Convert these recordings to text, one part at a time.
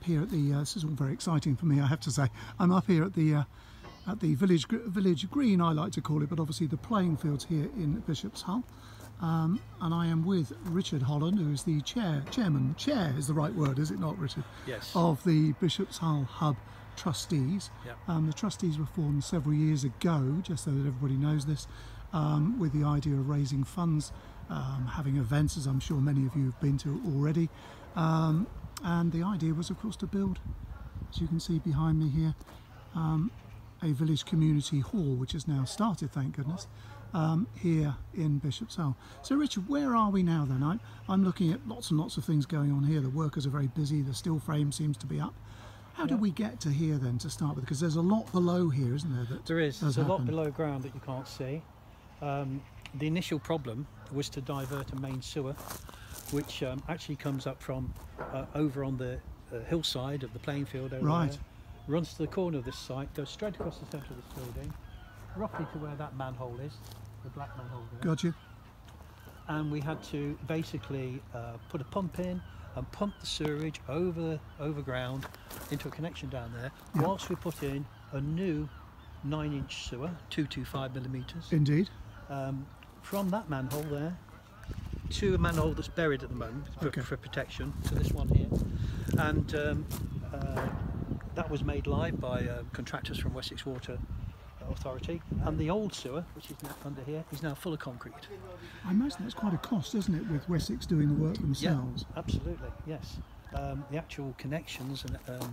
here at the. This is all very exciting for me, I have to say. I'm up here at the village green, I like to call it, but obviously the playing fields here in Bishop's Hull. And I am with Richard Holland, who is the chairman. Chair is the right word, is it not, Richard? Yes. Of the Bishop's Hull Hub trustees. Yep. The trustees were formed several years ago, just so that everybody knows this, with the idea of raising funds, having events, as I'm sure many of you have been to already. And the idea was, of course, to build, as you can see behind me here, a village community hall, which has now started, thank goodness, here in Bishop's Hull. So Richard, where are we now then? I'm looking at lots and lots of things going on here. The workers are very busy, the steel frame seems to be up. How did we get to here then to start with? Because there's a lot below here, isn't there? There's a lot below ground that you can't see. The initial problem was to divert a main sewer, which actually comes up from over on the hillside of the playing field over there, runs to the corner of this site, goes straight across the centre of this building, roughly to where that manhole is, the black manhole there. Got you. And we had to basically put a pump in and pump the sewerage over ground into a connection down there, whilst we put in a new 9-inch sewer, 225 millimetres. Indeed. From that manhole there to a manhole that's buried at the moment for protection, to this one here. And that was made live by contractors from Wessex Water Authority, and the old sewer, which is now under here, is now full of concrete. I imagine that's quite a cost, isn't it, with Wessex doing the work themselves? Yeah, absolutely, yes. The actual connections and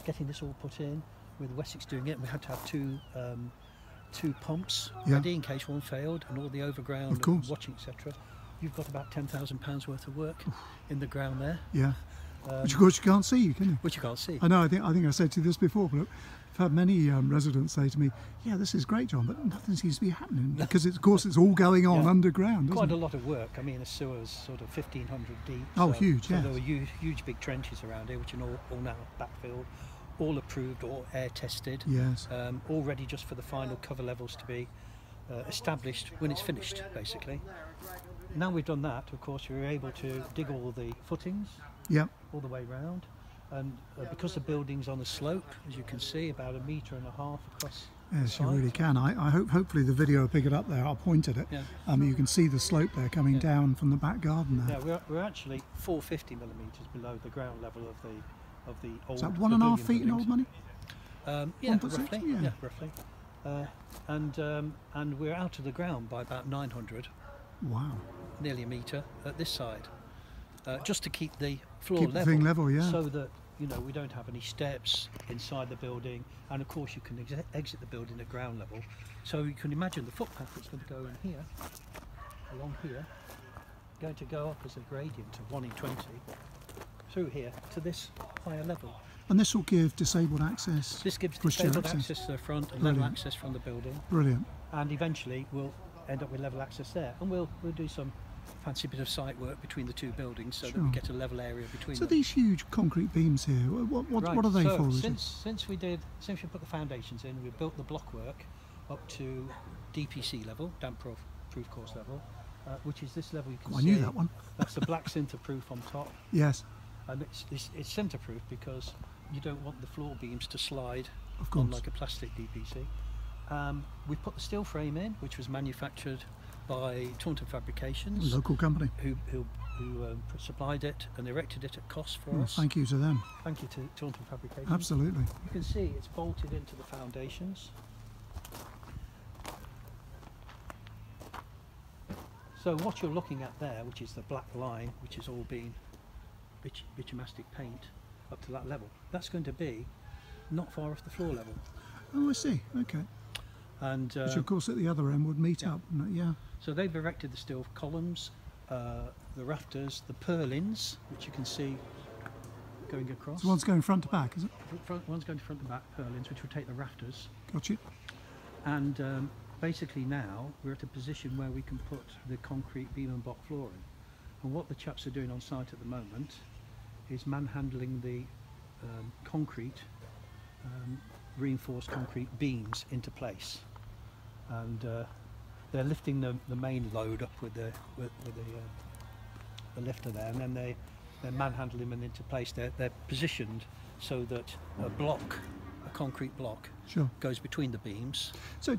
getting this all put in, with Wessex doing it, we had to have two pumps ready in case one failed, and all the overground and watching, etc. You've got about £10,000 worth of work in the ground there. Yeah. Which of course you can't see, can you? Which you can't see. I know. I think I said to you this before, but I've had many residents say to me, "Yeah, this is great, John, but nothing seems to be happening because, of course, it's all going on underground." Quite a lot of work. I mean, the sewer's sort of 1,500 deep. Oh, huge! So there were huge big trenches around here, which are all now backfilled, all approved, all air tested. Yes. All ready just for the final cover levels to be established when it's finished, basically. Now we've done that, of course, we were able to dig all the footings. All the way round, and because the building's on a slope, as you can see, about 1.5 metres across. Yes, you really can. I hope hopefully the video will pick it up there. I'll point at it. You can see the slope there coming down from the back garden there. Yeah, we're actually 450 millimetres below the ground level of the old. Is that 1.5 feet in old money? Yeah, roughly. Yeah, roughly. And we're out of the ground by about 900. Wow. Nearly 1 metre at this side. Just to keep the floor level, the thing level, so that we don't have any steps inside the building, and of course you can exit the building at ground level. So you can imagine the footpath that's going to go in here, along here, going to go up as a gradient of 1 in 20 through here to this higher level. And this will give disabled access. This gives disabled access to the front and level access from the building. Brilliant. And eventually we'll end up with level access there, and we'll do some fancy bit of site work between the two buildings so that we get a level area between them. So these huge concrete beams here, what are they for? Since we put the foundations in, we built the blockwork up to DPC level, damp proof course level, which is this level you can see. I knew that one. That's the black cinta proof on top. Yes. And it's cinta proof because you don't want the floor beams to slide on like a plastic DPC. We put the steel frame in, which was manufactured by Taunton Fabrications, a local company, who supplied it and erected it at cost for us. Thank you to them. Thank you to Taunton Fabrications. Absolutely. You can see it's bolted into the foundations. So what you're looking at there, which is the black line, which has all been bitumastic paint up to that level, that's going to be not far off the floor level. Oh, I see. Okay. And which of course at the other end would meet up, wouldn't it? Yeah. So they've erected the steel columns, the rafters, the purlins, which you can see going across. So one's going front to back, is it? One's going to front to back, purlins, which will take the rafters. Got you. And basically now we're at a position where we can put the concrete beam and block flooring. And what the chaps are doing on site at the moment is manhandling the concrete, reinforced concrete beams into place. And they're lifting the main load up with the lifter there, and then they're manhandling them into place. They're positioned so that a concrete block, Sure. goes between the beams. So,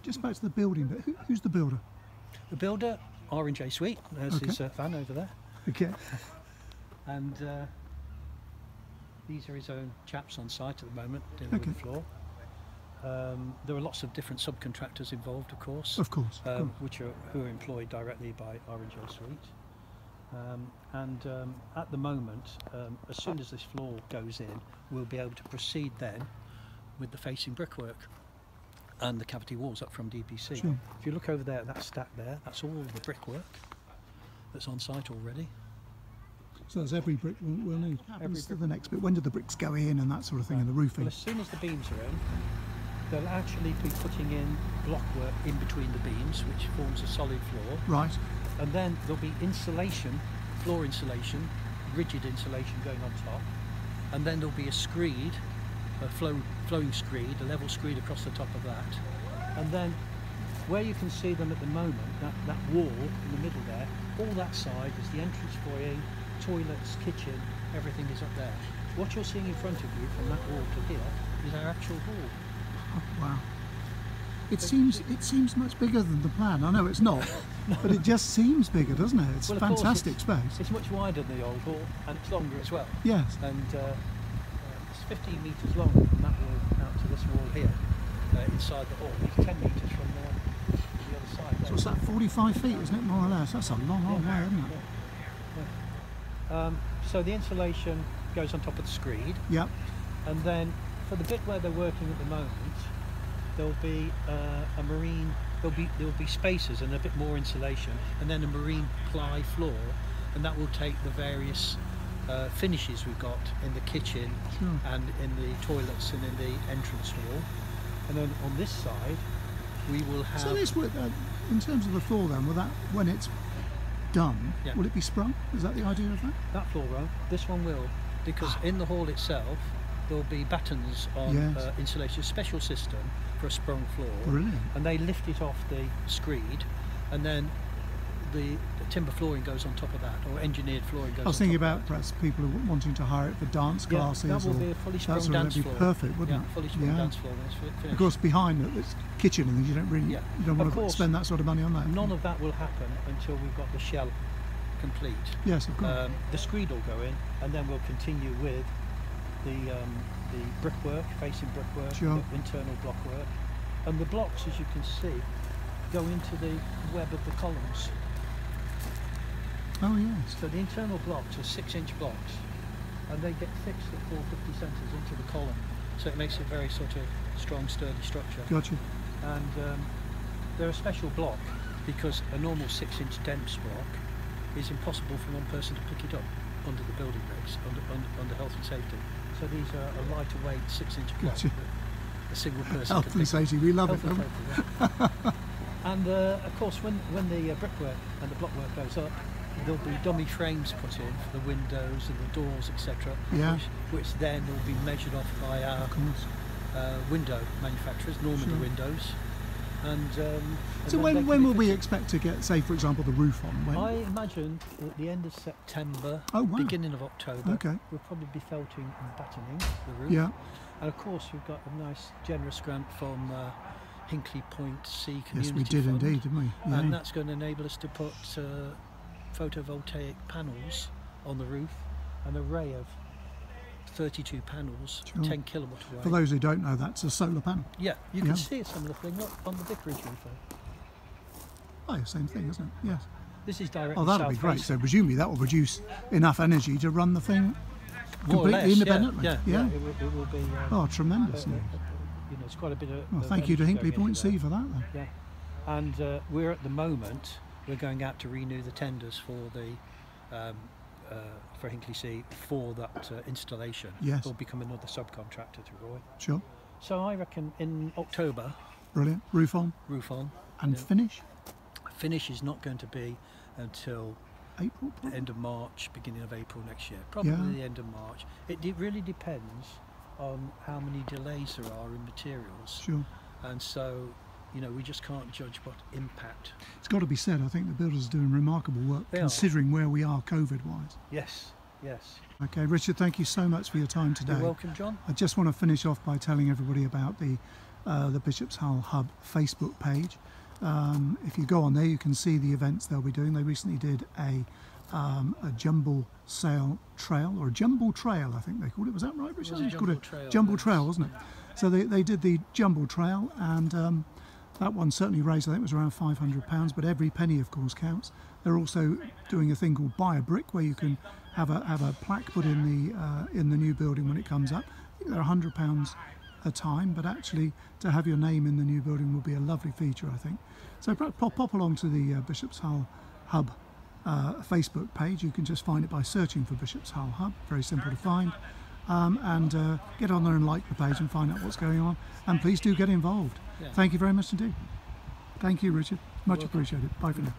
just back to the building bit. Who's the builder? The builder, R&J Suite, there's Okay. his van over there, Okay. and these are his own chaps on site at the moment dealing Okay. with the floor. There are lots of different subcontractors involved, of course, Of course. who are employed directly by R&J Suite. At the moment, as soon as this floor goes in, we'll be able to proceed then with the facing brickwork and the cavity walls up from DPC. Sure. If you look over there, that stack there, that's all the brickwork that's on site already. So that's every brick we'll need. Happens to brick. the next bit. When do the bricks go in and that sort of thing, and the roofing? Well, as soon as the beams are in, they'll actually be putting in blockwork in between the beams, which forms a solid floor. Right. And then there'll be insulation, floor insulation, rigid insulation going on top. And then there'll be a screed, a flowing screed, a level screed across the top of that. And then where you can see them at the moment, that wall in the middle there, all that side is the entrance foyer, toilets, kitchen, everything is up there. What you're seeing in front of you from that wall to here is our actual hall. Oh, wow. It seems much bigger than the plan. I know it's not, but it just seems bigger, doesn't it? It's Well, of course, fantastic space. It's much wider than the old hall, and it's longer as well. Yes. And it's 15 metres long from that wall out to this wall here, inside the hall. It's 10 metres from the other side. So what's that? 45 feet, isn't it? More or less. That's a long way, isn't it? So the insulation goes on top of the screed, Yep. and then for the bit where they're working at the moment, there'll be a marine. There'll be spaces and a bit more insulation, and then a marine ply floor, and that will take the various finishes we've got in the kitchen Sure. and in the toilets and in the entrance hall. And then on this side, we will have. So this would, in terms of the floor, then, will that, when it's done, Yeah. will it be sprung? Is that the idea of that? That floor won't. This one will, because in the hall itself there'll be battens on Yes. insulation, a special system for a sprung floor. Brilliant. And they lift it off the screed, and then the timber flooring goes on top of that, or engineered flooring goes on top I was thinking of about that. perhaps people who are wanting to hire it for dance Yeah, classes. that will or be a fully that sprung sort of- dance that'd be floor. perfect, wouldn't Yeah, it? fully sprung dance floor when it's finished. Of course, behind it, it's kitchen and things. You don't really, Yeah. you don't Of want to course. spend that sort of money on that. None of that will happen until we've got the shell complete. Yes, of course. The screed will go in, and then we'll continue with the brickwork, facing brickwork, Sure. the internal blockwork, and the blocks, as you can see, go into the web of the columns. Oh yes. So the internal blocks are 6-inch blocks, and they get fixed at 450 centres into the column, so it makes a very sort of strong, sturdy structure. Gotcha. And they're a special block because a normal 6-inch dense block is impossible for one person to pick it up under the building regs, under health and safety. So these are a lighter weight 6-inch block Gotcha. that a single person Health can and pick up. safety, we love it. Health and don't we? safety, yeah. And of course, when the brickwork and the blockwork goes up, there'll be dummy frames put in for the windows and the doors, etc. Yeah. Which then will be measured off by our Of course. window manufacturers, Normandy Sure. Windows. And So then they when can will be we fitted. expect to get, say, for example, the roof on? When? I imagine at the end of September, Oh, wow. beginning of October, Okay. we'll probably be felting and battening the roof. Yeah. And of course, we've got a nice, generous grant from Hinkley Point C Community Yes, we did Fund, indeed, didn't we? Yeah. and that's going to enable us to put photovoltaic panels on the roof, an array of 32 panels, Sure. 10 kilowatt away. For those who don't know, that's a solar panel. Yeah, you Yeah. can see a similar thing look, on the vicarage roof there. Oh, same thing, isn't it? Yes. This is directly Oh, that'll be south great. facing. So presumably that will produce enough energy to run the thing More or completely less, independently. Yeah. It will be. Oh, tremendous news. You know, it's quite a bit of. Well, of thank you to energy Hinkley going Point into C that. for that then. Yeah, and we're at the moment we're going out to renew the tenders for the for Hinkley C for that installation. Yes. We'll become another subcontractor to Roy. Sure. So I reckon in October, Brilliant. Roof on roof on. and Yeah. finish? Finish is not going to be until April, probably? end of March, beginning of April next year. Probably Yeah. the end of March. It really depends on how many delays there are in materials. Sure. And so, you know, we just can't judge what impact. It's got to be said, I think the builders are doing remarkable work They are. considering where we are COVID-wise. Yes, Yes. Okay, Richard, thank you so much for your time today. You're welcome, John. I just want to finish off by telling everybody about the Bishop's Hull Hub Facebook page. If you go on there, you can see the events they'll be doing. They recently did a jumble sail trail, or a jumble trail, I think they called it. Was that right, Richard? It was a jumble trail. Jumble trail, wasn't it? So they did the jumble trail, and that one certainly raised, I think it was around £500, but every penny, of course, counts. They're also doing a thing called Buy a Brick, where you can have a plaque put in the new building when it comes up. I think they're £100 a time, but actually to have your name in the new building will be a lovely feature, I think. So pop along to the Bishop's Hull Hub Facebook page. You can just find it by searching for Bishop's Hull Hub, very simple to find, and get on there and like the page and find out what's going on, and please do get involved. Yeah. Thank you very much indeed. Thank you, Richard, much appreciated. Bye for now.